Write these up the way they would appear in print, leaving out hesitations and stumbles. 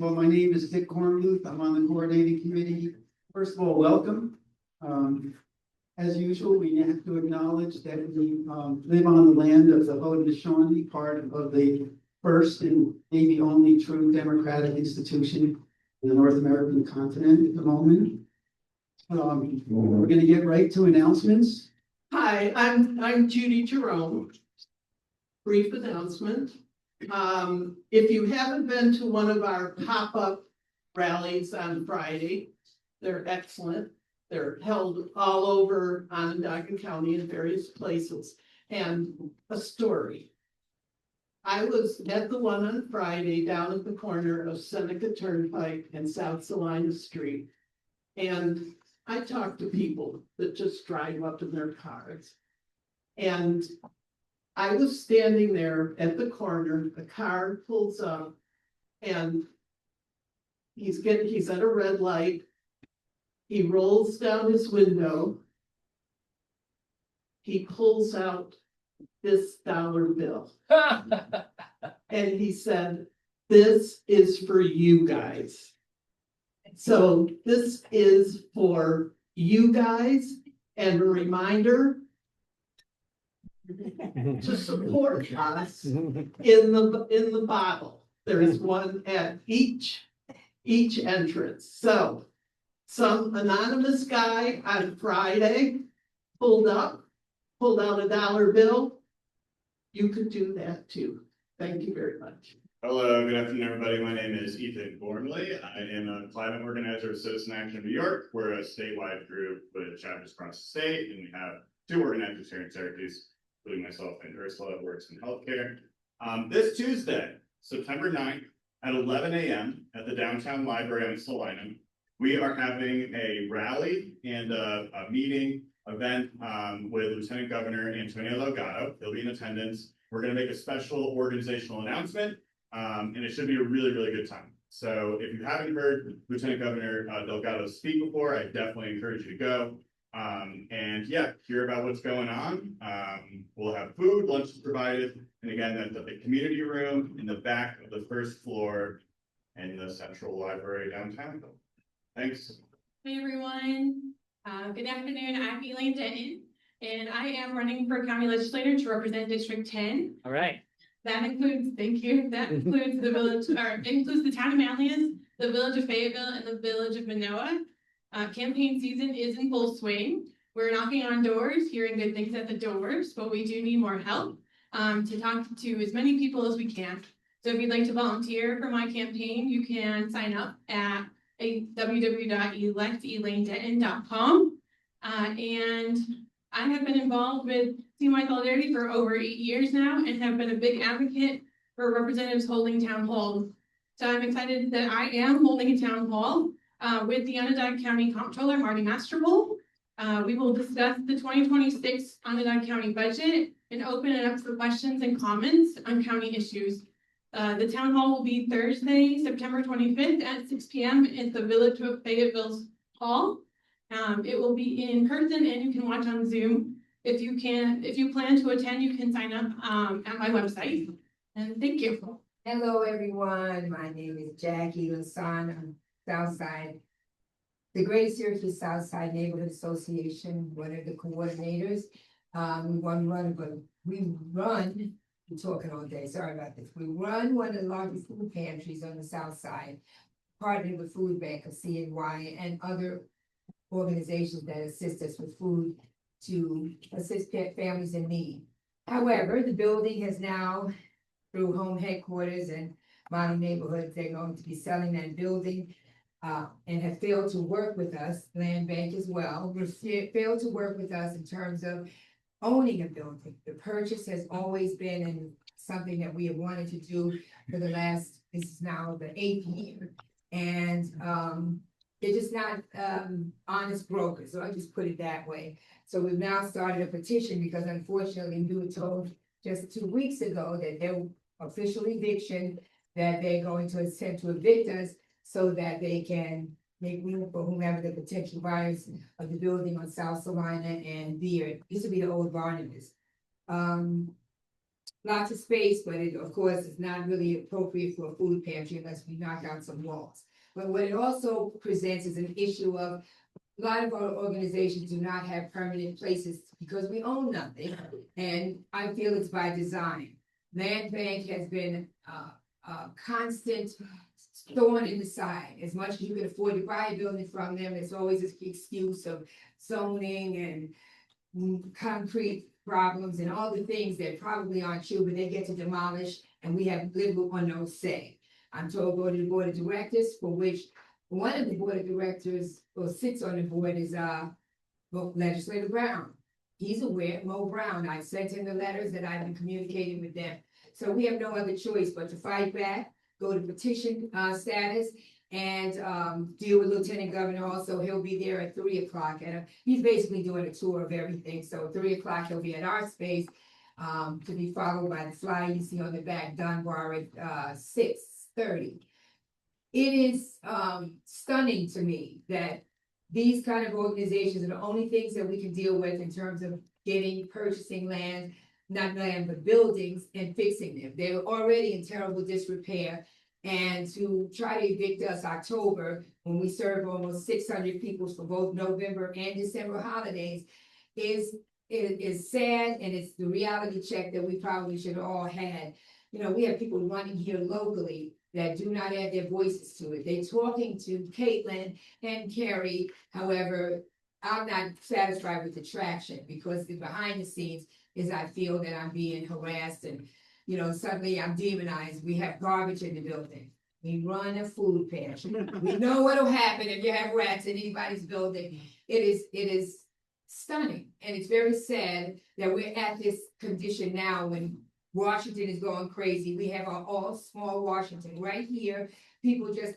Well, my name is Dick Cornbluth. I'm on the coordinating committee. First of all, welcome. As usual, we have to acknowledge that we live on the land of the Haudenosaunee, part of the first and maybe only true democratic institution in the North American continent at the moment. We're going to get right to announcements. Hi, I'm Judy Jerome. Brief announcement. If you haven't been to one of our pop-up rallies on Friday, they're excellent. They're held all over Onondaga County in various places. And a story. I was at the one on Friday down at the corner of Seneca Turnpike and South Salina Street. And I talk to people that just drive up in their cars. And I was standing there at the corner, the car pulls up and he's at a red light. He rolls down his window. He pulls out this dollar bill. And he said, "This is for you guys." So this is for you guys and a reminder to support us in the bottle. There is one at each entrance. So some anonymous guy on Friday pulled out a dollar bill. You could do that too. Thank you very much. Hello, good afternoon, everybody. My name is Ethan Gormley. I am a climate organizer of Citizen Action of New York. We're a statewide group with chapters across the state, and we have 2 organizers here in Syracuse, including myself and Ursula, who works in healthcare. This Tuesday, September 9th at 11 a.m. at the Downtown Library on Salina, we are having a rally and a meeting event with Lieutenant Governor Antonio Delgado. He'll be in attendance. We're going to make a special organizational announcement, and it should be a really, really good time. So if you haven't heard Lieutenant Governor Delgado speak before, I definitely encourage you to go. And yeah, hear about what's going on. We'll have food, lunch is provided. And again, that's at the community room in the back of the first floor in the Central Library downtown. Thanks. Hey everyone, good afternoon. I'm Elaine Denton, and I am running for county legislator to represent District 10. All right. That includes, thank you, that includes the village, or includes the town of Manlius, the village of Fayetteville, and the village of Manoa. Campaign season is in full swing. We're knocking on doors, hearing good things at the doors, but we do need more help to talk to as many people as we can. So if you'd like to volunteer for my campaign, you can sign up at www.electelainedenton.com. And I have been involved with CNY Solidarity for over 8 years now and have been a big advocate for representatives holding town halls. So I'm excited that I am holding a town hall with the Onondaga County Comptroller, Marty Masterbull. We will discuss the 2026 Onondaga County budget and open it up for questions and comments on county issues. The town hall will be Thursday, September 25th at 6 p.m. at the Village of Fayetteville's Hall. It will be in person and you can watch on Zoom. If you plan to attend, you can sign up at my website. And thank you. Hello, everyone. My name is Jackie Lasan. I'm Southside, the Greater Syracuse Southside Neighborhood Association, one of the coordinators. We run. I'm talking all day. Sorry about this. We run one of the largest food pantries on the South Side, partnered with Food Bank of CNY and other organizations that assist us with food to assist families in need. However, the building has now, through home headquarters and model neighborhoods, they're going to be selling that building and have failed to work with us, Land Bank as well, failed to work with us in terms of owning a building. The purchase has always been something that we have wanted to do for the last, this is now the 8th year. And they're just not honest brokers. So I just put it that way. So we've now started a petition because unfortunately we were told just 2 weeks ago that their official eviction, that they're going to attempt to evict us so that they can make room for whomever the potential buyers of the building on South Salina and Beard. This would be the old Barnabas. lots of space, but it, of course, is not really appropriate for a food pantry unless we knock out some walls. But what it also presents is an issue of a lot of our organizations do not have permanent places because we own nothing. And I feel it's by design. Land bank has been a constant thorn in the side. As much as you can afford to buy a building from them, there's always this excuse of zoning and concrete problems and all the things that probably aren't true, but they get to demolish and we have little or no say. I'm told go to the board of directors, for which one of the board of directors or sits on the board is Legislator Brown. He's aware, Mo Brown. I sent him the letters that I've been communicating with them. So we have no other choice but to fight back, go to petition status, and deal with Lieutenant Governor also. He'll be there at 3 o'clock, and he's basically doing a tour of everything. So 3 o'clock he'll be at our space, to be followed by the flyer you see on the back, Dunbar at 6:30. It is stunning to me that these kind of organizations are the only things that we can deal with in terms of purchasing land, not land, but buildings and fixing them. They were already in terrible disrepair. And to try to evict us October, when we serve almost 600 people for both November and December holidays, is sad, and it's the reality check that we probably should all had. You know, we have people running here locally that do not add their voices to it. They're talking to Caitlin and Carrie. However, I'm not satisfied with the traction because the behind the scenes is I feel that I'm being harassed and, you know, suddenly I'm demonized. We have garbage in the building. We run a food pantry. We know what'll happen if you have rats in anybody's building. It is stunning. And it's very sad that we're at this condition now when Washington is going crazy. We have our all small Washington right here. People just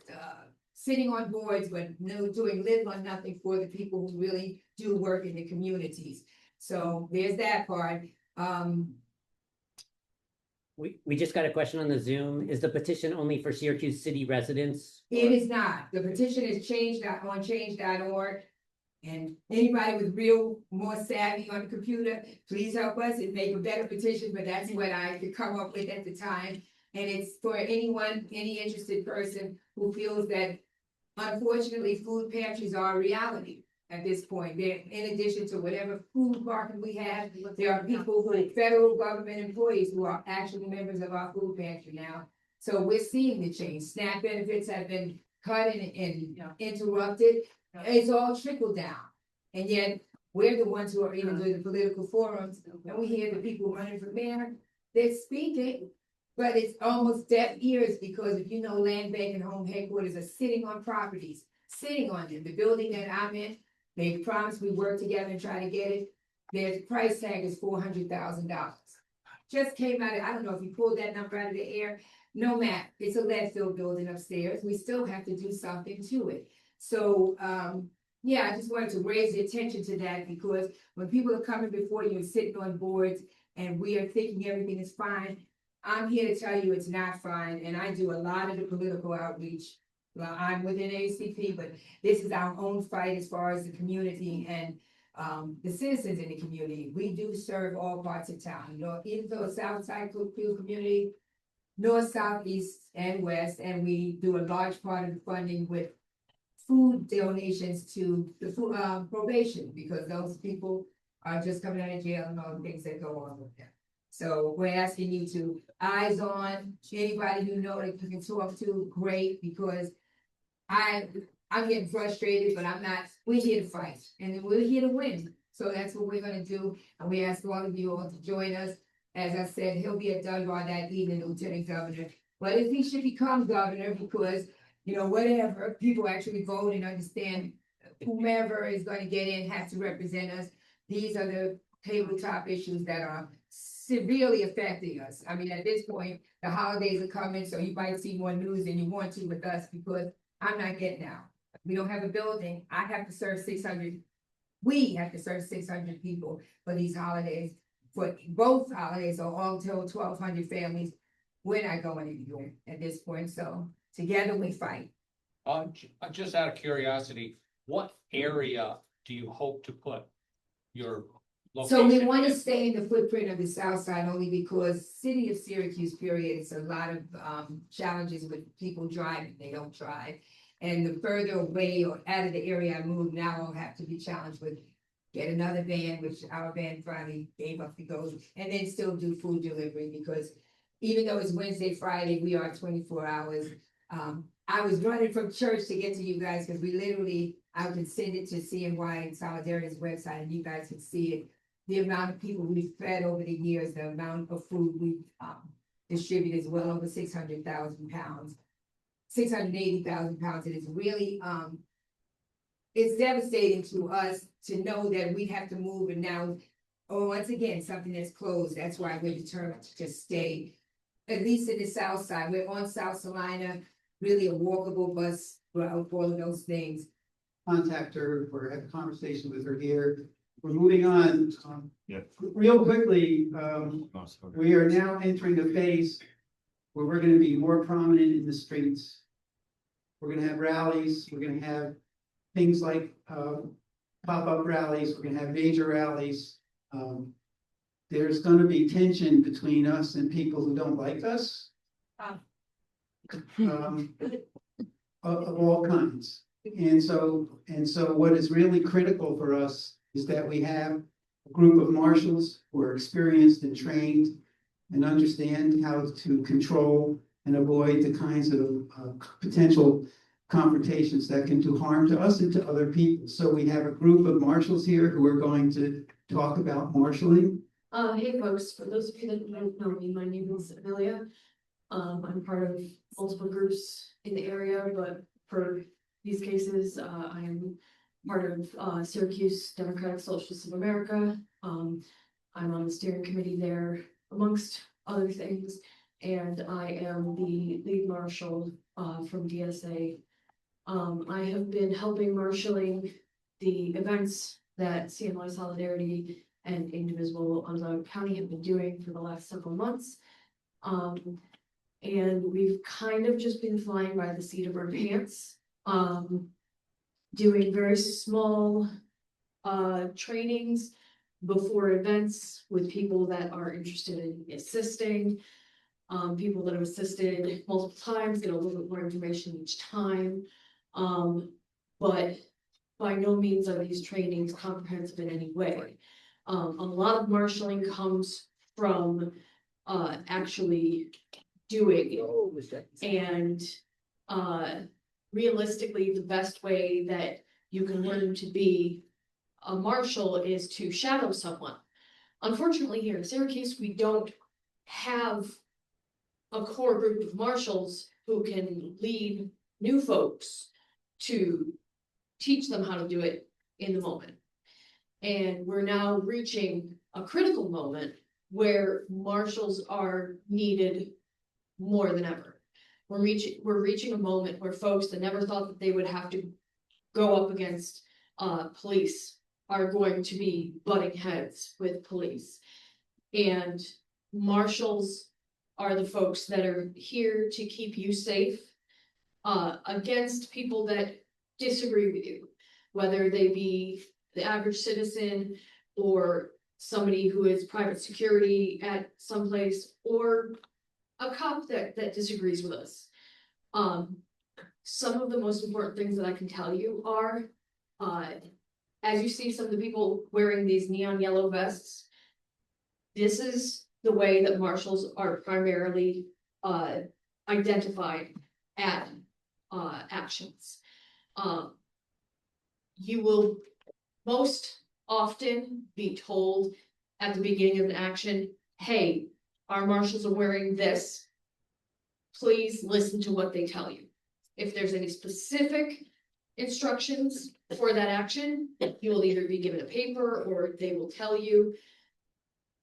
sitting on boards, but doing little or nothing for the people who really do work in the communities. So there's that part. We just got a question on the Zoom. Is the petition only for Syracuse City residents? It is not. The petition is changed on change.org. And anybody with real more savvy on the computer, please help us and make a better petition, but that's what I could come up with at the time. And it's for anyone, any interested person who feels that unfortunately food pantries are a reality at this point. They're, in addition to whatever food market we have, there are people who are federal government employees who are actually members of our food pantry now. So we're seeing the change. SNAP benefits have been cut and interrupted. It's all trickled down. And yet we're the ones who are even doing the political forums, and we hear the people running for mayor, they're speaking, but it's almost deaf ears because if you know, land bank and home headquarters are sitting on properties, sitting on them. The building that I'm in, they promised we work together and try to get it. Their price tag is $400,000. Just came out, I don't know if you pulled that number out of the air. No map, it's a lead-filled building upstairs. We still have to do something to it. So, yeah, I just wanted to raise the attention to that because when people are coming before you and sitting on boards and we are thinking everything is fine, I'm here to tell you it's not fine. And I do a lot of the political outreach. Well, I'm within ACP, but this is our own fight as far as the community and the citizens in the community. We do serve all parts of town, you know, even though South Side Field community, North, South, East, and West, and we do a large part of the funding with food donations to the food, probation, because those people are just coming out of jail and all the things that go on with them. So we're asking you to eyes on anybody you know that you can talk to, great, because I'm getting frustrated, but I'm not, we're here to fight and we're here to win. So that's what we're gonna do. And we ask all of you all to join us. As I said, he'll be at Dunbar that evening, Lieutenant Governor. But if he should become governor, because you know, whatever, people actually vote and understand whomever is going to get in has to represent us. These are the tabletop issues that are severely affecting us. I mean, at this point, the holidays are coming, so you might see more news than you want to with us because I'm not getting out. We don't have a building. I have to serve 600. We have to serve 600 people for these holidays. For both holidays, or all till 1,200 families. We're not going anywhere at this point, so together we fight. Just out of curiosity, what area do you hope to put your So we location. want to stay in the footprint of the south side only because city of Syracuse, period, it's a lot of challenges with people driving, they don't drive. And the further away or out of the area I move, now I'll have to be challenged with get another van, which our van finally gave up the ghost, and then still do food delivery because even though it's Wednesday, Friday, we are 24 hours. I was running from church to get to you guys because we literally, I would send it to CNY and Solidarity's website and you guys could see it. The amount of people we've fed over the years, the amount of food we've distributed is well over 600,000 pounds. 680,000 pounds. It is really it's devastating to us to know that we have to move and now, once again, something that's closed. That's why we're determined to just stay, at least in the south side. We're on South Salina, really a walkable bus route, all of those things. Contact her or have a conversation with her here. We're moving on. Yeah. Real quickly, we are now entering a phase where we're gonna be more prominent in the streets. We're gonna have rallies, we're gonna have things like pop-up rallies, we're gonna have major rallies. There's gonna be tension between us and people who don't like us. Of all kinds. And so what is really critical for us is that we have a group of marshals who are experienced and trained and understand how to control and avoid the kinds of potential confrontations that can do harm to us and to other people. So we have a group of marshals here who are going to talk about marshaling. Hey folks, for those of you that don't know me, my name is Amelia. I'm part of multiple groups in the area, but for these cases, I am part of Syracuse Democratic Socialists of America. I'm on the steering committee there, amongst other things, and I am the lead marshal from DSA. I have been helping marshaling the events that CNY Solidarity and Indivisible Onondaga County have been doing for the last several months. And we've kind of just been flying by the seat of our pants, doing very small trainings before events with people that are interested in assisting. People that have assisted multiple times get a little bit more information each time. But by no means are these trainings comprehensive in any way. A lot of marshaling comes from actually doing it. And realistically, the best way that you can learn to be a marshal is to shadow someone. Unfortunately, here in Syracuse, we don't have a core group of marshals who can lead new folks to teach them how to do it in the moment. And we're now reaching a critical moment where marshals are needed more than ever. We're reaching a moment where folks that never thought that they would have to go up against police are going to be butting heads with police. And marshals are the folks that are here to keep you safe against people that disagree with you, whether they be the average citizen or somebody who is private security at some place or a cop that disagrees with us. Some of the most important things that I can tell you are, as you see some of the people wearing these neon yellow vests, this is the way that marshals are primarily identified at actions. You will most often be told at the beginning of an action, hey, our marshals are wearing this. Please listen to what they tell you. If there's any specific instructions for that action, you will either be given a paper or they will tell you.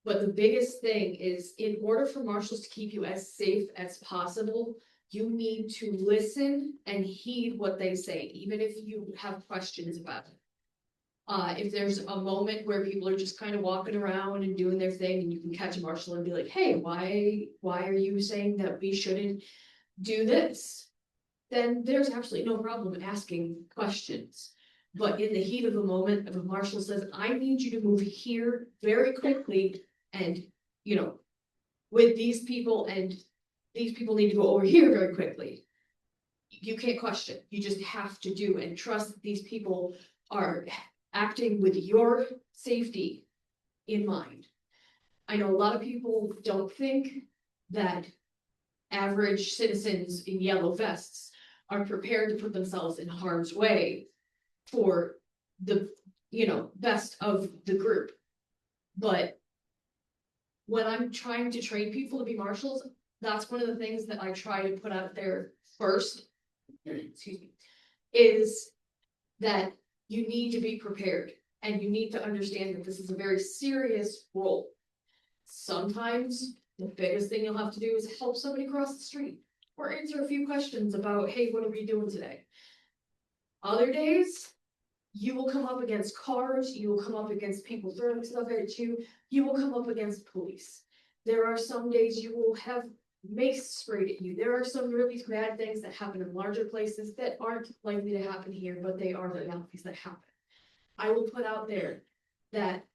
But the biggest thing is, in order for marshals to keep you as safe as possible, you need to listen and heed what they say, even if you have questions about it. If there's a moment where people are just kind of walking around and doing their thing, and you can catch a marshal and be like, hey, why are you saying that we shouldn't do this? Then there's absolutely no problem asking questions. But in the heat of the moment, if a marshal says, I need you to move here very quickly and, you know, with these people and these people need to go over here very quickly. You can't question, you just have to do and trust that these people are acting with your safety in mind. I know a lot of people don't think that average citizens in yellow vests are prepared to put themselves in harm's way for the, you know, best of the group. But when I'm trying to train people to be marshals, that's one of the things that I try to put out there first, excuse me, is that you need to be prepared and you need to understand that this is a very serious role. Sometimes the biggest thing you'll have to do is help somebody cross the street or answer a few questions about, hey, what are we doing today? Other days, you will come up against cars, you will come up against people throwing stuff at you, you will come up against police. There are some days you will have mace sprayed at you. There are some really bad things that happen in larger places that aren't likely to happen here, but they are realities that happen. I will put out there that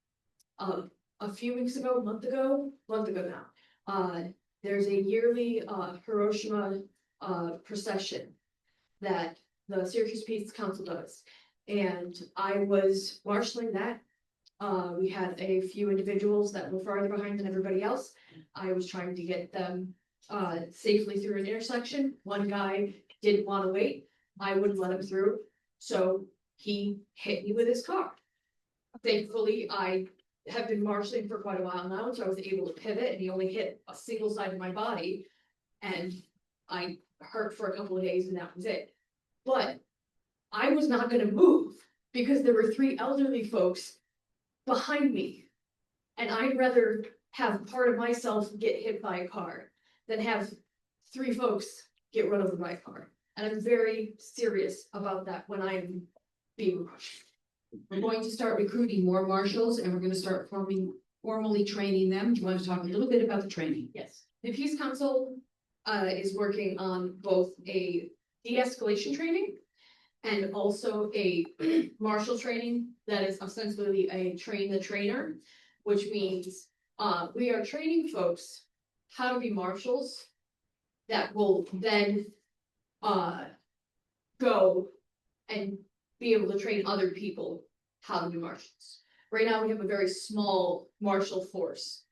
a few weeks ago, month ago now, there's a yearly Hiroshima procession that the Syracuse Peace Council does. And I was marshaling that. We had a few individuals that were farther behind than everybody else. I was trying to get them safely through an intersection. One guy didn't want to wait. I wouldn't let him through. So he hit me with his car. Thankfully, I have been marshaling for quite a while now, so I was able to pivot and he only hit a single side of my body. And I hurt for a couple of days and that was it. But I was not going to move because there were 3 elderly folks behind me. And I'd rather have part of myself get hit by a car than have 3 folks get run over by a car. And I'm very serious about that when I'm being rushed. We're going to start recruiting more marshals and we're going to start formally training them. Do you want to talk a little bit about the training? Yes, the Peace Council is working on both a de-escalation training and also a marshal training that is ostensibly a train the trainer, which means we are training folks how to be marshals that will then go and be able to train other people how to be marshals. Right now we have a very small marshal force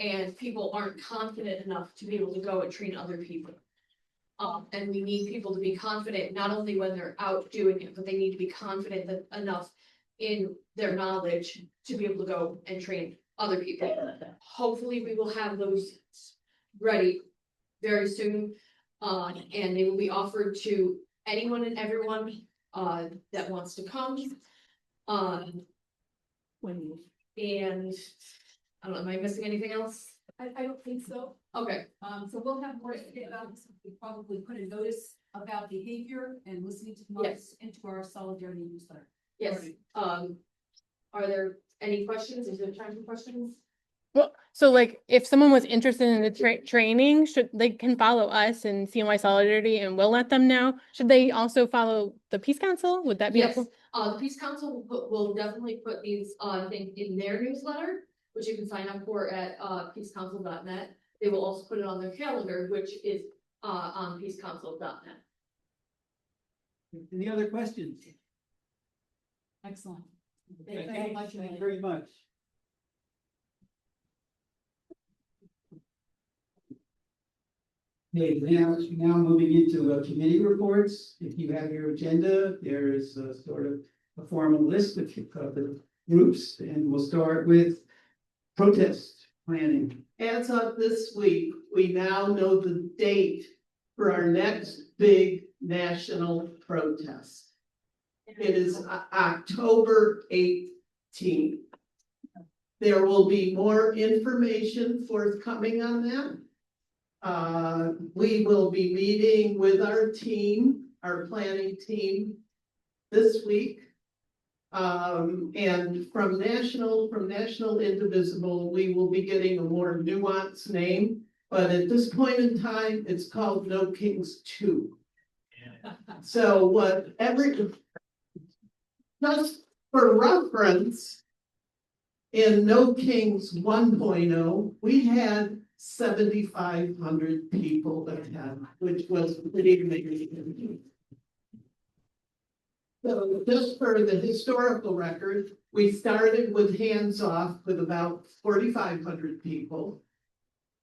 and people aren't confident enough to be able to go and train other people. And we need people to be confident, not only when they're out doing it, but they need to be confident enough in their knowledge to be able to go and train other people. Hopefully we will have those ready very soon. And they will be offered to anyone and everyone that wants to come. And I don't know, am I missing anything else? I don't think so. Okay, So we'll have more to say about this. We probably put a notice about behavior and listening to the Yes. into our solidarity newsletter. yes. Are there any questions? Is there time for questions? Well, so like if someone was interested in the training, should they can follow us and CNY Solidarity and we'll let them know. Should they also follow the Peace Council? Would that be Yes, helpful? the Peace Council will definitely put these things in their newsletter, which you can sign up for at peacecouncil.net. They will also put it on their calendar, which is on peacecouncil.net. Any other questions? Excellent. Thank you very much. Okay, now moving into committee reports. If you have your agenda, there is a sort of a formal list of the groups, and we'll start with protest planning. As of this week, we now know the date for our next big national protest. It is October 18th. There will be more information forthcoming on that. We will be meeting with our team, our planning team, this week. And from National Indivisible, we will be getting a more nuanced name, but at this point in time, it's called No Kings 2. So Just for reference, in No Kings 1.0, we had 7,500 people attend, which was pretty amazing. So just for the historical record, we started with hands off with about 4,500 people.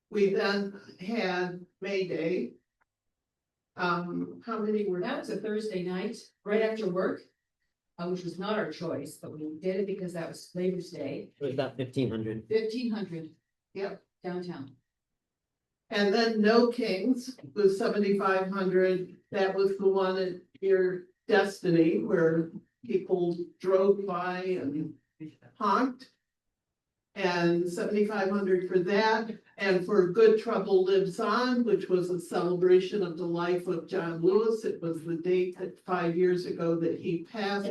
We then had May Day. How many were That was a Thursday night, right after work, which was not our choice, but we did it because that was Labor's Day, It was about 1,500. 1,500. Yep. Downtown. And then No Kings was 7,500. That was the one at your Destiny where people drove by and honked. And 7,500 for that. And for Good Trouble Lives On, which was a celebration of the life of John Lewis. It was the date that 5 years ago that he passed.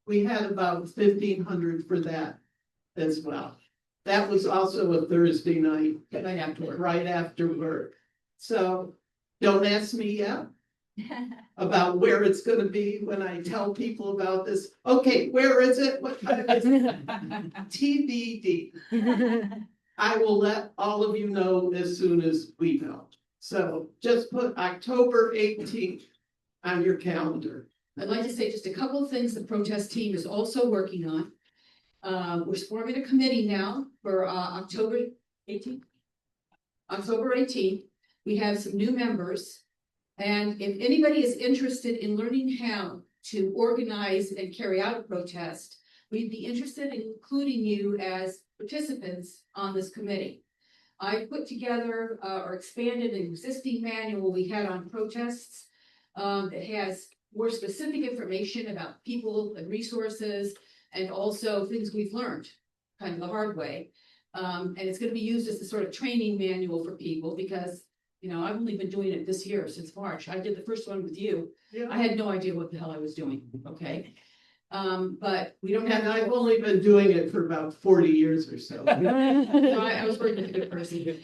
We had about 1,500 for that as well. That was also a Thursday night. Right after work. Right after work. So don't ask me yet about where it's gonna be when I tell people about this. Okay, where is it? What time is it? TBD. I will let all of you know as soon as we know. So just put October 18th on your calendar. I'd like to say just a couple of things the protest team is also working on. We're forming a committee now for October 18th. October 18th, we have some new members. And if anybody is interested in learning how to organize and carry out a protest, we'd be interested in including you as participants on this committee. I put together or expanded an existing manual we had on protests that has more specific information about people and resources and also things we've learned kind of the hard way. And it's going to be used as a sort of training manual for people because, you know, I've only been doing it this year since March. I did the first one with you. Yeah. I had no idea what the hell I was doing. Okay. But we don't have. And I've only been doing it for about 40 years or so. No, I was working with a good person.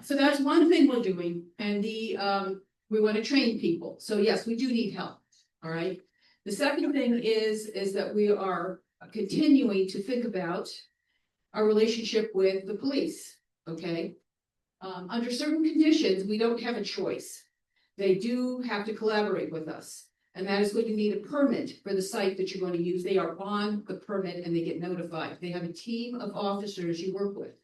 So that's one thing we're doing, and we want to train people. So yes, we do need help. All right. The second thing is that we are continuing to think about our relationship with the police. Okay. Under certain conditions, we don't have a choice. They do have to collaborate with us. And that is when you need a permit for the site that you're going to use. They are on the permit and they get notified. They have a team of officers you work with.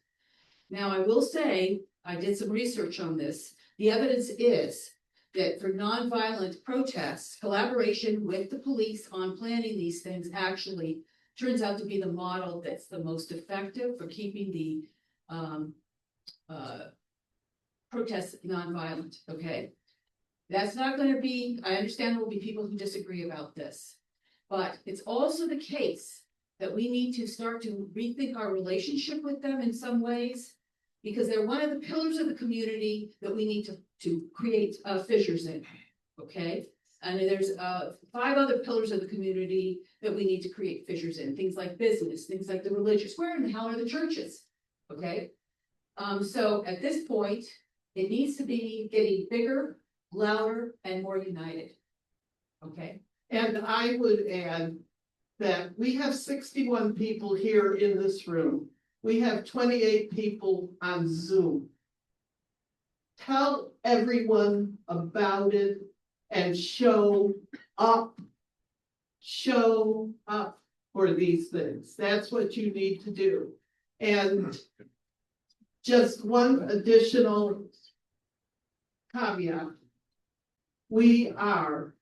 Now, I will say, I did some research on this. The evidence is that for nonviolent protests, collaboration with the police on planning these things actually turns out to be the model that's the most effective for keeping the protests nonviolent, okay? That's not going to be, I understand there will be people who disagree about this, but it's also the case that we need to start to rethink our relationship with them in some ways, because they're one of the pillars of the community that we need to create fissures in, okay? And there's 5 other pillars of the community that we need to create fissures in, things like business, things like the religious. Where in the hell are the churches, okay? So at this point, it needs to be getting bigger, louder, and more united. Okay. And I would add that we have 61 people here in this room. We have 28 people on Zoom. Tell everyone about it and show up for these things. That's what you need to do. And just one additional caveat. We are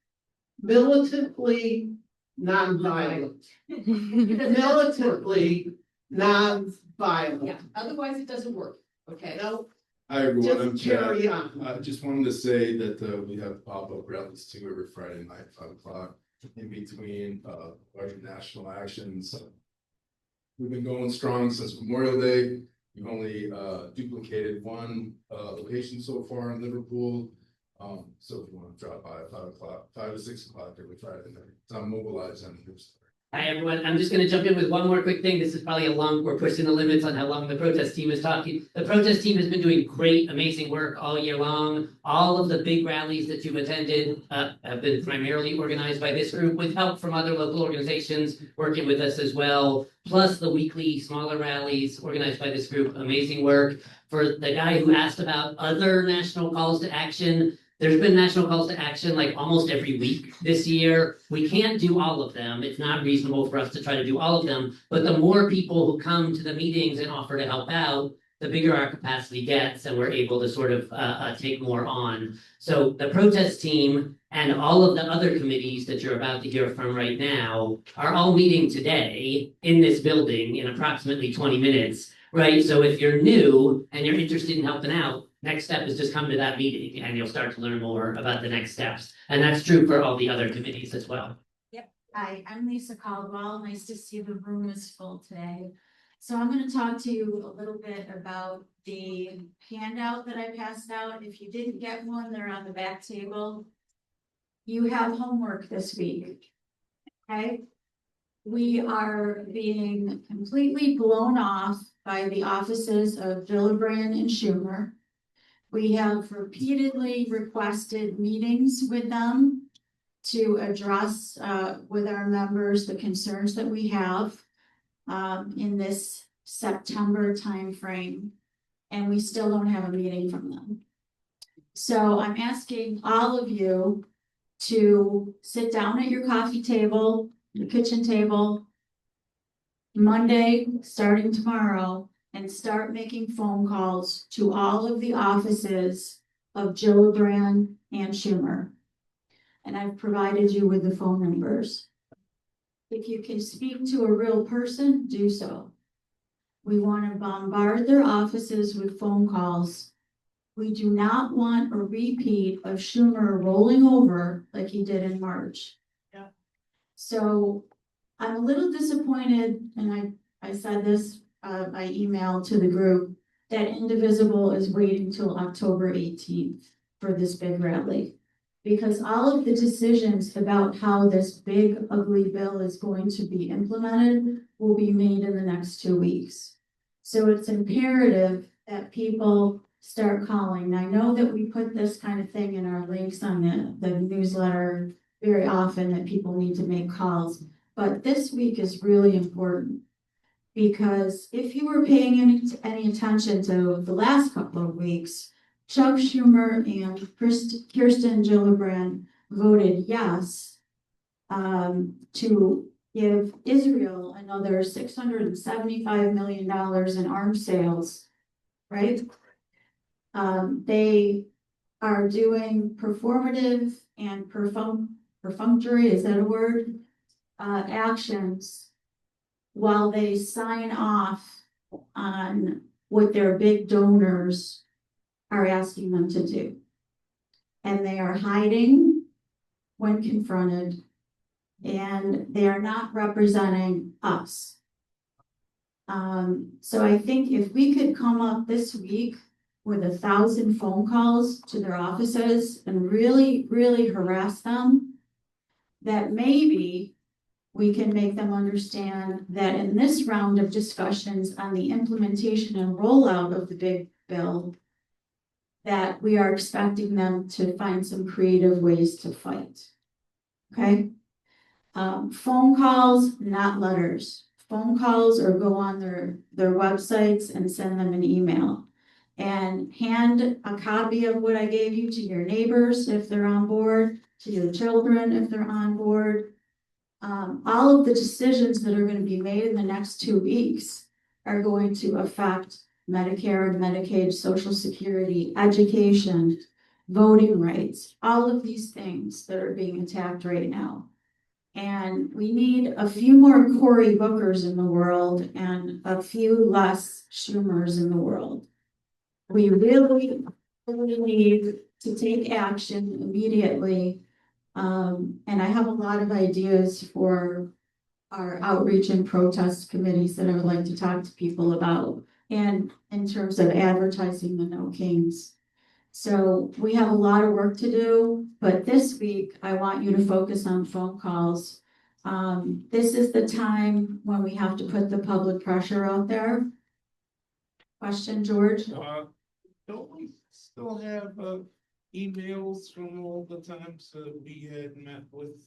militantly nonviolent. Militantly nonviolent. Yeah, otherwise it doesn't work, okay? No, Hi, everyone. I'm just Chad. carry on. I just wanted to say that we have pop-up rallies too every Friday night, 5 o'clock, in between larger national actions. We've been going strong since Memorial Day. We've only duplicated 1 location so far in Liverpool. So if you want to drop by at 5 o'clock, 5 to 6 o'clock every Friday night, so I'm mobilized on the Hi, everyone. I'm just gonna jump in with one more quick thing. This is probably we're pushing the limits on how long the protest team is talking. The protest team has been doing great, amazing work all year long. All of the big rallies that you've attended have been primarily organized by this group with help from other local organizations working with us as well. Plus the weekly smaller rallies organized by this group, amazing work. For the guy who asked about other national calls to action, there's been national calls to action like almost every week this year. We can't do all of them. It's not reasonable for us to try to do all of them. But the more people who come to the meetings and offer to help out, the bigger our capacity gets and we're able to sort of take more on. So the protest team and all of the other committees that you're about to hear from right now are all meeting today in this building in approximately 20 minutes, right? So if you're new and you're interested in helping out, next step is just come to that meeting and you'll start to learn more about the next steps. And that's true for all the other committees as well. Hi, I'm Lisa Caldwell. Nice to see the room is full today. So I'm going to talk to you a little bit about the handout that I passed out. If you didn't get one, they're on the back table. You have homework this week, okay? We are being completely blown off by the offices of Gillibrand and Schumer. We have repeatedly requested meetings with them to address with our members the concerns that we have in this September timeframe, and we still don't have a meeting from them. So I'm asking all of you to sit down at your coffee table, your kitchen table, Monday, starting tomorrow, and start making phone calls to all of the offices of Gillibrand and Schumer. And I've provided you with the phone numbers. If you can speak to a real person, do so. We want to bombard their offices with phone calls. We do not want a repeat of Schumer rolling over like he did in March. Yeah. So I'm a little disappointed, and I said this by email to the group, that Indivisible is waiting till October 18th for this big rally. Because all of the decisions about how this big ugly bill is going to be implemented will be made in the next 2 weeks. So it's imperative that people start calling. I know that we put this kind of thing in our links on the newsletter very often, that people need to make calls, but this week is really important. Because if you were paying any attention to the last couple of weeks, Chuck Schumer and Kirsten Gillibrand voted yes to give Israel another $675 million in arms sales, right? They are doing performative and perfunctory, is that a word? Actions while they sign off on what their big donors are asking them to do. And they are hiding when confronted, and they are not representing us. So I think if we could come up this week with 1,000 phone calls to their offices and really, really harass them, that maybe we can make them understand that in this round of discussions on the implementation and rollout of the big bill, that we are expecting them to find some creative ways to fight. Okay? Phone calls, not letters. Phone calls, or go on their websites and send them an email. And hand a copy of what I gave you to your neighbors if they're on board, to your children if they're on board. All of the decisions that are going to be made in the next 2 weeks are going to affect Medicare and Medicaid, Social Security, education, voting rights, all of these things that are being attacked right now. And we need a few more Cory Bookers in the world and a few less Schumers in the world. We really need to take action immediately. And I have a lot of ideas for our outreach and protest committees that I would like to talk to people about, and in terms of advertising the No Kings. So we have a lot of work to do, but this week I want you to focus on phone calls. This is the time when we have to put the public pressure out there. Question, George? Don't we still have emails from all the times that we had met with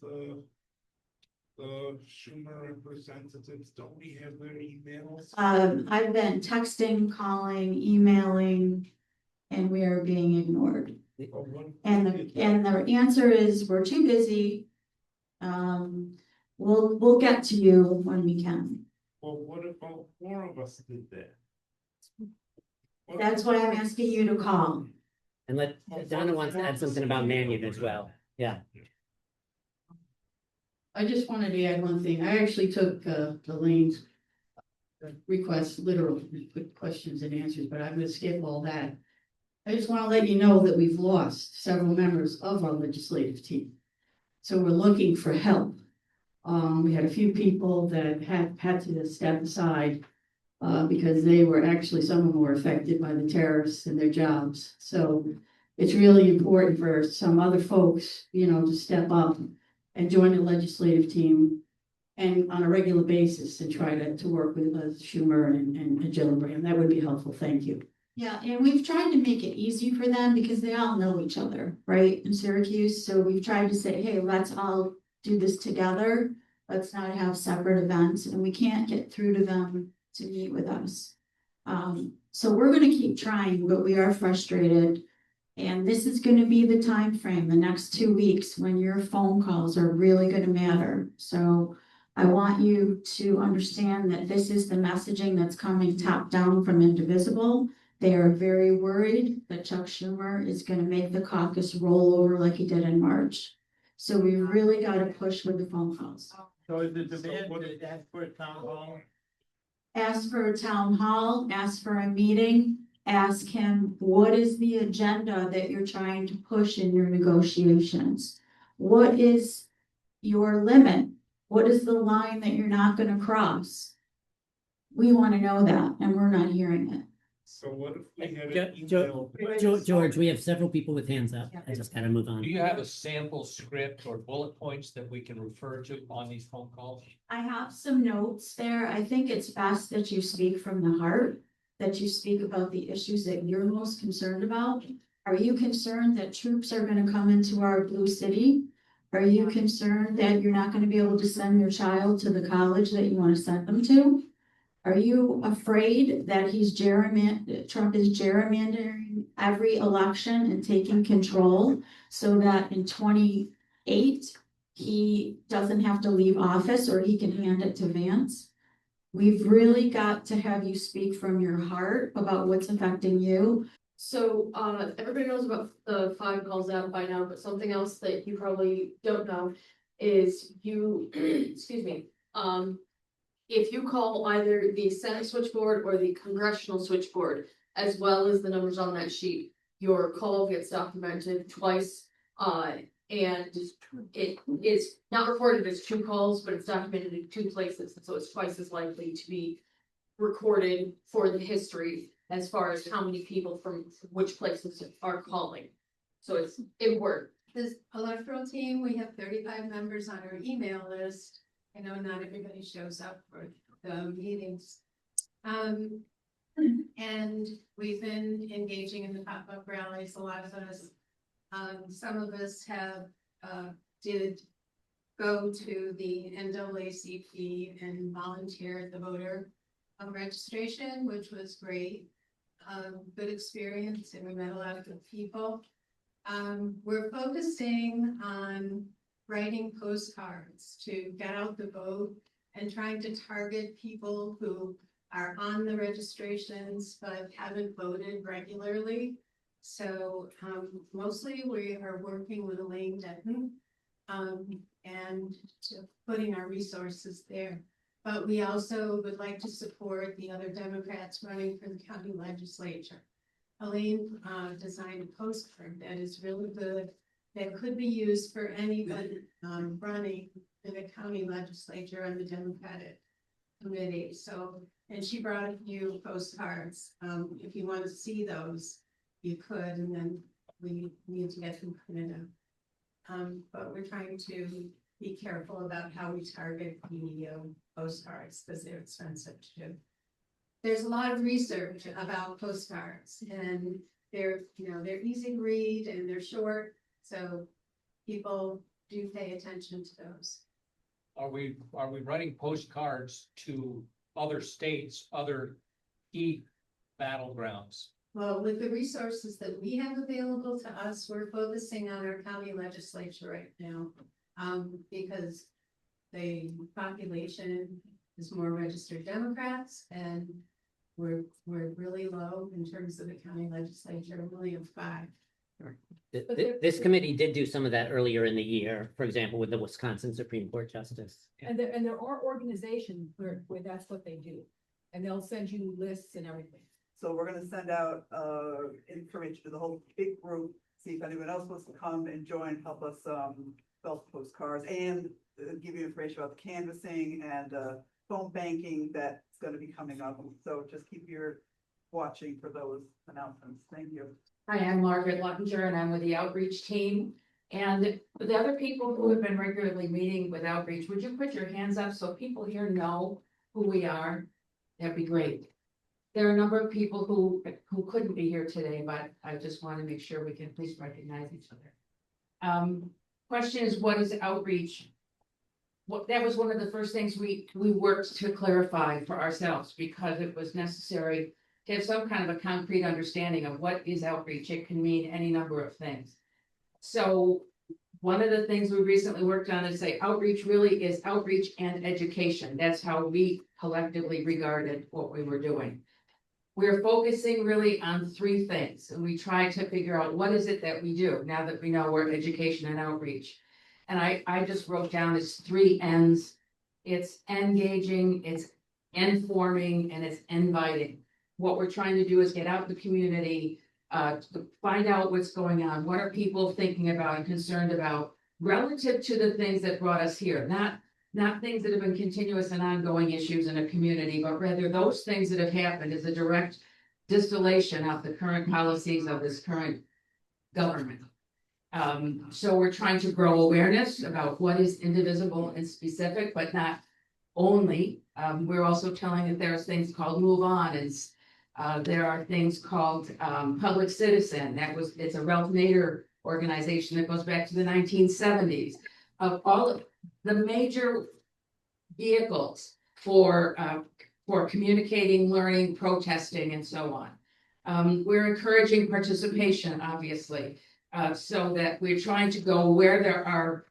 the Schumer representatives? Don't we have their emails? I've been texting, calling, emailing, and we are being ignored. And the answer is, we're too busy. We'll get to you when we can. Well, what if all four of us did that? That's why I'm asking you to call. And Donna wants to add something about Mannion as well. Yeah. I just wanted to add one thing. I actually took Elaine's request literally, put questions and answers, but I'm gonna skip all that. I just want to let you know that we've lost several members of our legislative team. So we're looking for help. We had a few people that had to step aside because they were actually, some of them were affected by the terrorists in their jobs. So it's really important for some other folks, you know, to step up and join the legislative team and on a regular basis and try to work with Schumer and Gillibrand. That would be helpful. Thank you. Yeah, and we've tried to make it easy for them because they all know each other, right, in Syracuse. So we've tried to say, hey, let's all do this together. Let's not have separate events, and we can't get through to them to meet with us. So we're gonna keep trying, but we are frustrated. And this is gonna be the time frame, the next 2 weeks, when your phone calls are really gonna matter. So I want you to understand that this is the messaging that's coming top down from Indivisible. They are very worried that Chuck Schumer is gonna make the caucus roll over like he did in March. So we really gotta push with the phone calls. So is the demand to ask for a town hall? Ask for a town hall, ask for a meeting, ask him, what is the agenda that you're trying to push in your negotiations? What is your limit? What is the line that you're not gonna cross? We wanna know that, and we're not hearing it. So what if we had an email? George, we have several people with hands up. I just gotta move on. Do you have a sample script or bullet points that we can refer to on these phone calls? I have some notes there. I think it's best that you speak from the heart, that you speak about the issues that you're most concerned about. Are you concerned that troops are gonna come into our blue city? Are you concerned that you're not gonna be able to send your child to the college that you wanna send them to? Are you afraid that Trump is gerrymandering every election and taking control so that in 28, he doesn't have to leave office or he can hand it to Vance? We've really got to have you speak from your heart about what's affecting you. So, everybody knows about the 5 calls out by now, but something else that you probably don't know is excuse me, if you call either the Senate switchboard or the congressional switchboard, as well as the numbers on that sheet, your call gets documented twice. And it is not recorded as 2 calls, but it's documented in 2 places, so it's twice as likely to be recorded for the history as far as how many people from which places are calling. So it's important. This electoral team, we have 35 members on our email list. I know not everybody shows up for the meetings. And we've been engaging in the pop-up rallies, a lot of us. Some of us have did go to the NAACP and volunteer at the voter registration, which was great. Good experience, and we met a lot of good people. We're focusing on writing postcards to get out the vote and trying to target people who are on the registrations but haven't voted regularly. So mostly we are working with Elaine Denton and putting our resources there. But we also would like to support the other Democrats running for the county legislature. Elaine designed a postcard that is really good, that could be used for anybody running in the county legislature on the Democratic committee. So, and she brought a few postcards. If you want to see those, you could, and then we need to get them printed out. But we're trying to be careful about how we target the postcards because they're expensive to do. There's a lot of research about postcards and they're easy to read and they're short, so people do pay attention to those. Are we running postcards to other states, other key battlegrounds? Well, with the resources that we have available to us, we're focusing on our county legislature right now. Because the population is more registered Democrats and we're really low in terms of the county legislature, we only have 5. This committee did do some of that earlier in the year, for example, with the Wisconsin Supreme Court Justice. And there are organizations where that's what they do, and they'll send you lists and everything. So we're gonna send out information to the whole big group, see if anyone else wants to come and join, help us develop postcards and give you information about the canvassing and phone banking that's gonna be coming up. So just keep your watching for those announcements. Thank you. Hi, I'm Margaret Luttinger and I'm with the outreach team. And the other people who have been regularly meeting with outreach, would you put your hands up so people here know who we are? That'd be great. There are a number of people who couldn't be here today, but I just want to make sure we can please recognize each other. Question is, what is outreach? That was one of the first things we worked to clarify for ourselves because it was necessary to have some kind of a concrete understanding of what is outreach. It can mean any number of things. So one of the things we recently worked on is say outreach really is outreach and education. That's how we collectively regarded what we were doing. We're focusing really on 3 things, and we try to figure out what is it that we do now that we know we're education and outreach. And I just wrote down it's 3 N's. It's engaging, it's informing, and it's inviting. What we're trying to do is get out in the community, to find out what's going on. What are people thinking about and concerned about relative to the things that brought us here? Not things that have been continuous and ongoing issues in a community, but rather those things that have happened as a direct distillation of the current policies of this current government. So we're trying to grow awareness about what is indivisible and specific, but not only. We're also telling that there's things called Move On, and there are things called Public Citizen. It's a Ralph Nader organization that goes back to the 1970s. Of all of the major vehicles for communicating, learning, protesting, and so on. We're encouraging participation, obviously, so that we're trying to go where there are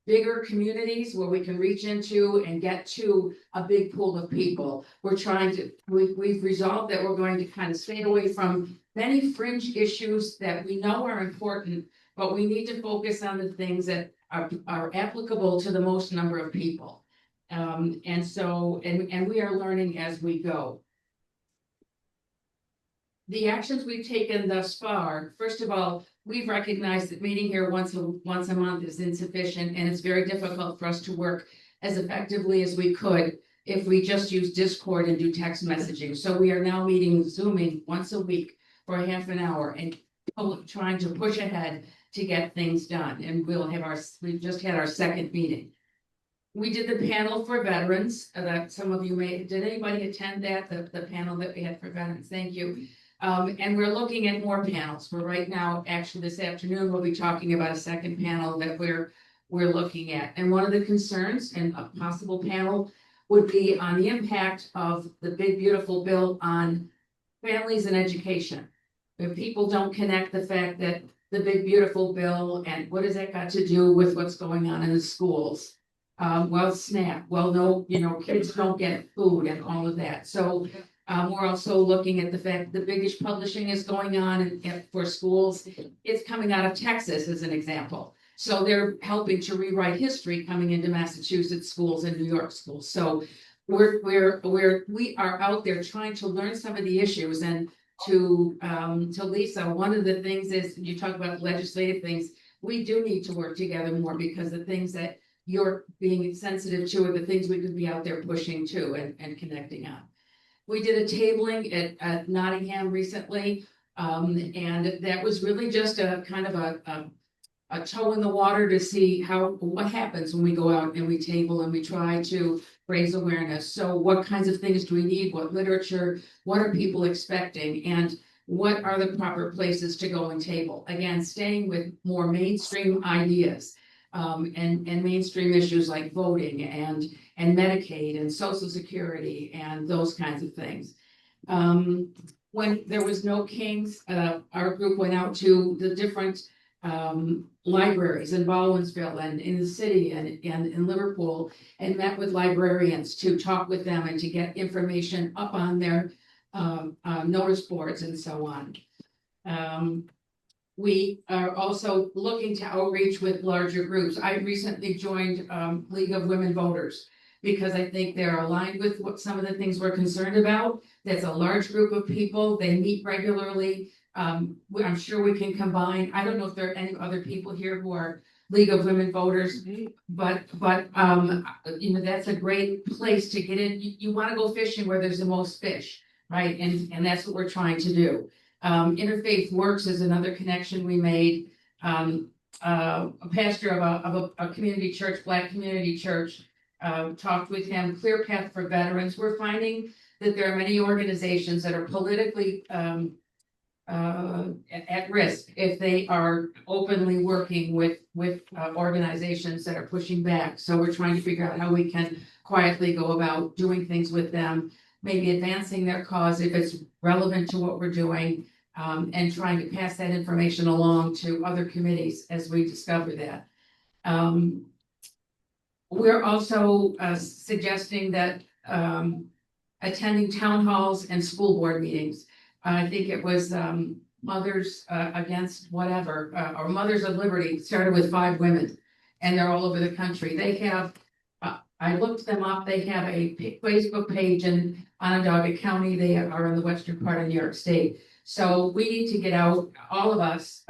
bigger communities where we can reach into and get to a big pool of people. We've resolved that we're going to kind of stay away from many fringe issues that we know are important, but we need to focus on the things that are applicable to the most number of people. And we are learning as we go. The actions we've taken thus far, first of all, we've recognized that meeting here once a month is insufficient, and it's very difficult for us to work as effectively as we could if we just use Discord and do text messaging. So we are now Zooming once a week for a half an hour and trying to push ahead to get things done. And we've just had our 2nd meeting. We did the panel for veterans that some of you did anybody attend that? The panel that we had for veterans, thank you. And we're looking at more panels. We're right now, actually this afternoon, we'll be talking about a 2nd panel that we're looking at. And one of the concerns and a possible panel would be on the impact of the big, beautiful bill on families and education. If people don't connect the fact that the big, beautiful bill and what has that got to do with what's going on in the schools? SNAP, no, kids don't get food and all of that. So we're also looking at the fact that the biggest publishing is going on for schools. It's coming out of Texas as an example. So they're helping to rewrite history coming into Massachusetts schools and New York schools. So we are out there trying to learn some of the issues. And to Lisa, one of the things is you talk about legislative things. We do need to work together more because the things that you're being sensitive to are the things we could be out there pushing to and connecting on. We did a tabling at Nottingham recently, and that was really just a kind of a toe in the water to see what happens when we go out and we table and we try to raise awareness. So what kinds of things do we need? What literature? What are people expecting? And what are the proper places to go and table? Again, staying with more mainstream ideas and mainstream issues like voting and Medicaid and Social Security and those kinds of things. When there was no Kings, our group went out to the different libraries in Baldwinsville and in the city and in Liverpool and met with librarians to talk with them and to get information up on their notice boards and so on. We are also looking to outreach with larger groups. I recently joined League of Women Voters because I think they're aligned with what some of the things we're concerned about. That's a large group of people. They meet regularly. I'm sure we can combine. I don't know if there are any other people here who are League of Women Voters, but you know, that's a great place to get in. You want to go fishing where there's the most fish, right? And that's what we're trying to do. Interfaith Works is another connection we made. A pastor of a community church, Black community church, talked with him. Clear Path for Veterans. We're finding that there are many organizations that are politically at risk if they are openly working with organizations that are pushing back. So we're trying to figure out how we can quietly go about doing things with them, maybe advancing their cause if it's relevant to what we're doing, and trying to pass that information along to other committees as we discover that. We're also suggesting that attending town halls and school board meetings. I think it was Mothers Against Whatever, or Mothers of Liberty, started with 5 women, and they're all over the country. They have, I looked them up, they have a Facebook page in Onondaga County. They are in the western part of New York State. So we need to get out, all of us,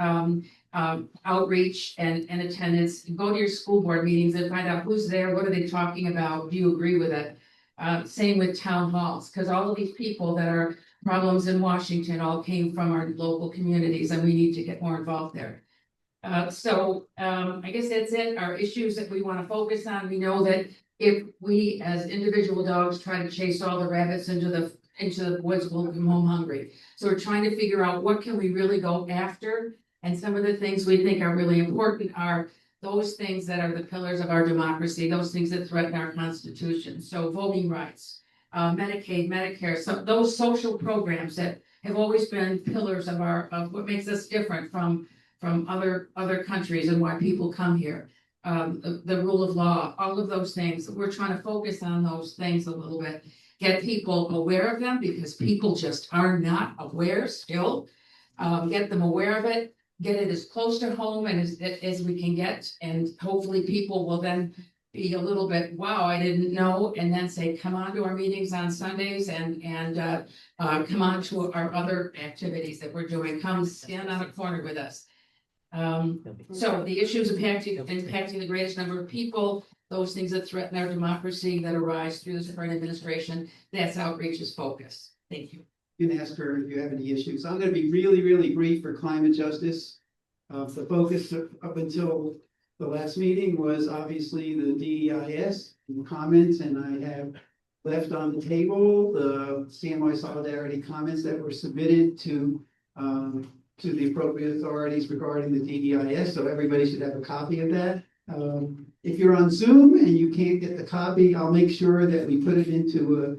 outreach and attendance, go to your school board meetings and find out who's there, what are they talking about, do you agree with it? Same with town halls, because all of these people that are problems in Washington all came from our local communities, and we need to get more involved there. So I guess that's it. Our issues that we want to focus on. We know that if we as individual dogs try to chase all the rabbits into the woods, we'll come home hungry. So we're trying to figure out what can we really go after. And some of the things we think are really important are those things that are the pillars of our democracy, those things that threaten our Constitution. So voting rights, Medicaid, Medicare, so those social programs that have always been pillars of what makes us different from other countries and why people come here. The rule of law, all of those things. We're trying to focus on those things a little bit, get people aware of them because people just are not aware still. Get them aware of it, get it as close to home and as we can get, and hopefully people will then be a little bit, wow, I didn't know, and then say, come on to our meetings on Sundays and come on to our other activities that we're doing. Come stand on a corner with us. So the issues impacting the greatest number of people, those things that threaten our democracy that arise through this current administration, that's outreach's focus. Thank you. You can ask her if you have any issues. I'm going to be really, really brief for climate justice. The focus up until the last meeting was obviously the DEIS comments, and I have left on the table the CNY solidarity comments that were submitted to the appropriate authorities regarding the DEIS. So everybody should have a copy of that. If you're on Zoom and you can't get the copy, I'll make sure that we put it into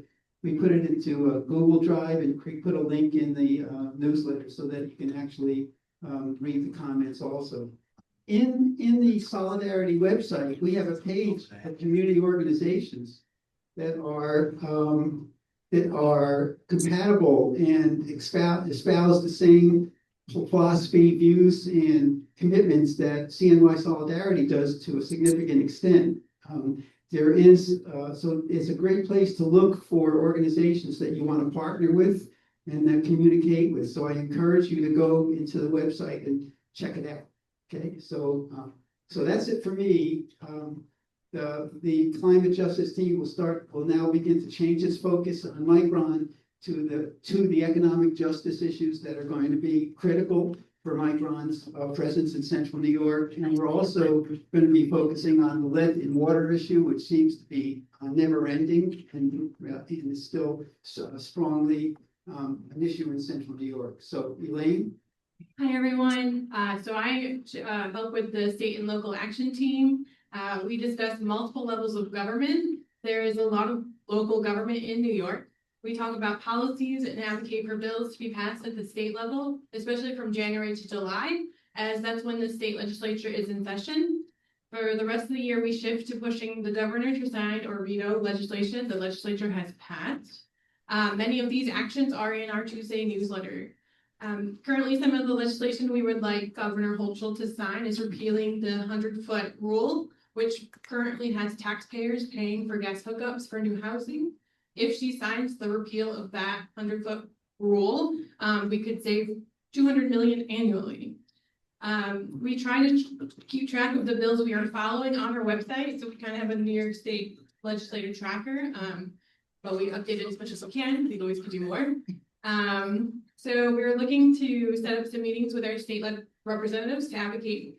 a Google Drive and put a link in the newsletter so that you can actually read the comments also. In the Solidarity website, we have a page of community organizations that are compatible and espouse the same philosophy, views, and commitments that CNY Solidarity does to a significant extent. There is, so it's a great place to look for organizations that you want to partner with and that communicate with. So I encourage you to go into the website and check it out. Okay, so that's it for me. The climate justice team will now begin to change its focus on Micron to the economic justice issues that are going to be critical for Micron's presence in central New York. And we're also going to be focusing on the lead in water issue, which seems to be never ending and is still strongly an issue in central New York. So Elaine? Hi, everyone. So I help with the state and local action team. We discuss multiple levels of government. There is a lot of local government in New York. We talk about policies and advocate for bills to be passed at the state level, especially from January to July, as that's when the state legislature is in session. For the rest of the year, we shift to pushing the governor to sign or veto legislation the legislature has passed. Many of these actions are in our Tuesday newsletter. Currently, some of the legislation we would like Governor Hochul to sign is repealing the 100-foot rule, which currently has taxpayers paying for gas hookups for new housing. If she signs the repeal of that 100-foot rule, we could save $200 million annually. We try to keep track of the bills we are following on our website, so we kind of have a New York State legislative tracker, but we update it as much as we can. We always could do more. So we're looking to set up some meetings with our state representatives to advocate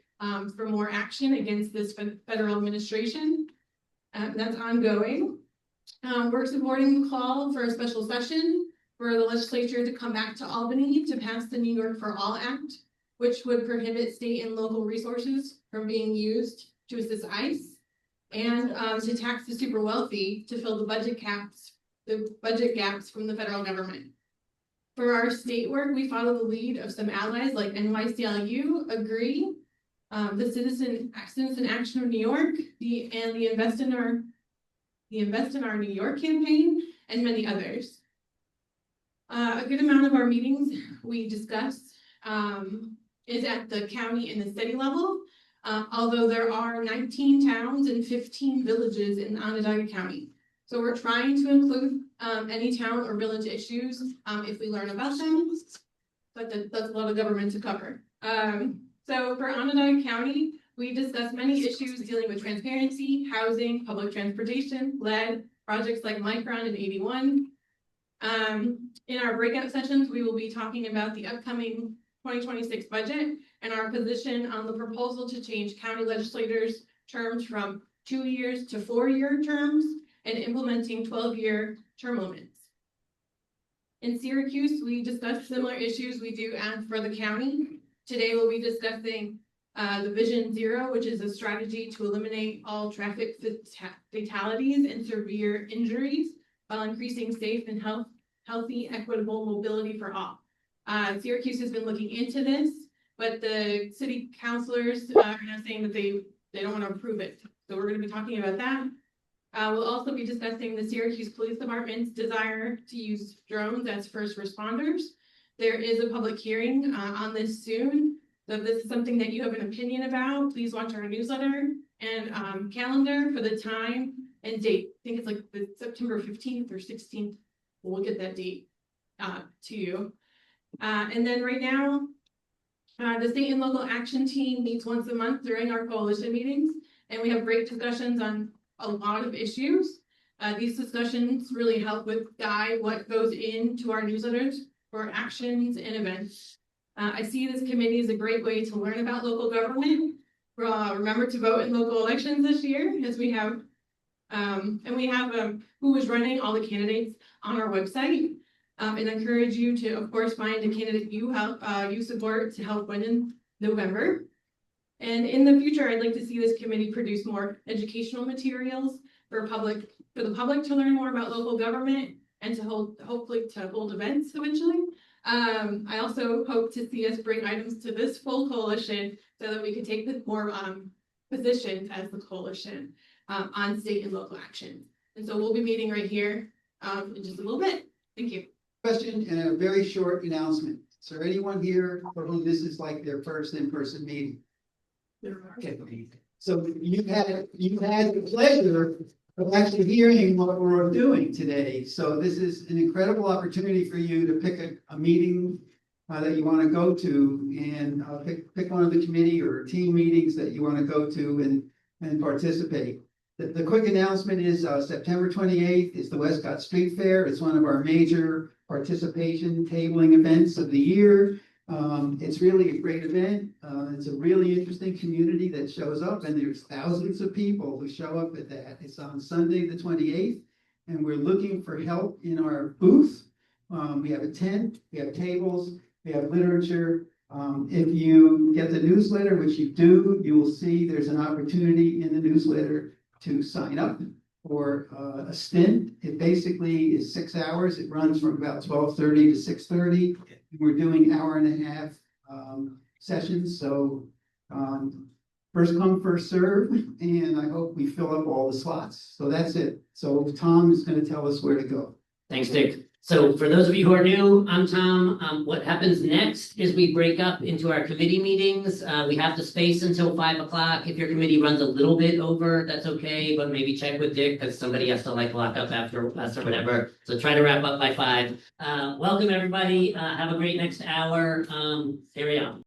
for more action against this federal administration. That's ongoing. We're supporting the call for a special session for the legislature to come back to Albany to pass the New York for All Act, which would prohibit state and local resources from being used to assist ICE, and to tax the super wealthy to fill the budget gaps from the federal government. For our state work, we follow the lead of some allies like NYCLU, Agree, the Citizen Action of New York, the Invest in Our New York campaign, and many others. A good amount of our meetings we discuss is at the county and the city level, although there are 19 towns and 15 villages in Onondaga County. So we're trying to include any town or village issues if we learn about them, but that's a lot of government to cover. So for Onondaga County, we discuss many issues dealing with transparency, housing, public transportation, lead, projects like Micron and 81. In our breakout sessions, we will be talking about the upcoming 2026 budget and our position on the proposal to change county legislators' terms from 2 years to 4-year terms and implementing 12-year term limits. In Syracuse, we discussed similar issues we do and for the county. Today, we'll be discussing the Vision Zero, which is a strategy to eliminate all traffic fatalities and severe injuries while increasing safe and healthy, equitable mobility for all. Syracuse has been looking into this, but the city councilors are now saying that they don't want to approve it. So we're going to be talking about that. We'll also be discussing the Syracuse Police Department's desire to use drones as first responders. There is a public hearing on this soon. So if this is something that you have an opinion about, please watch our newsletter and calendar for the time and date. I think it's like the September 15th or 16th. We'll get that date to you. And then right now, the state and local action team meets once a month during our coalition meetings, and we have great discussions on a lot of issues. These discussions really help with guide what goes into our newsletters for actions and events. I see this committee as a great way to learn about local government. Remember to vote in local elections this year, as we have, who is running all the candidates on our website, and encourage you to, of course, find a candidate you support to help win in November. And in the future, I'd like to see this committee produce more educational materials for the public to learn more about local government and to hopefully hold events eventually. I also hope to see us bring items to this full coalition so that we can take more positions as the coalition on state and local action. And so we'll be meeting right here in just a little bit. Thank you. Question and a very short announcement. Is there anyone here for whom this is like their first in-person meeting? Okay. So you've had the pleasure of actually hearing what we're doing today. So this is an incredible opportunity for you to pick a meeting that you want to go to, and pick one of the committee or team meetings that you want to go to and participate. The quick announcement is September 28th is the Westcott Street Fair. It's one of our major participation tabling events of the year. It's really a great event. It's a really interesting community that shows up, and there's thousands of people who show up at that. It's on Sunday, the 28th, and we're looking for help in our booth. We have a tent, we have tables, we have literature. If you get the newsletter, which you do, you will see there's an opportunity in the newsletter to sign up for a stint. It basically is 6 hours. It runs from about 12:30 to 6:30. We're doing 1.5 hour sessions, so first come, first serve, and I hope we fill up all the slots. So that's it. So Tom is going to tell us where to go. Thanks, Dick. So for those of you who are new, I'm Tom. What happens next is we break up into our committee meetings. We have the space until 5 o'clock. If your committee runs a little bit over, that's okay, but maybe check with Dick because somebody has to like lock up after us or whatever. So try to wrap up by 5. Welcome everybody. Have a great next hour. Carry on.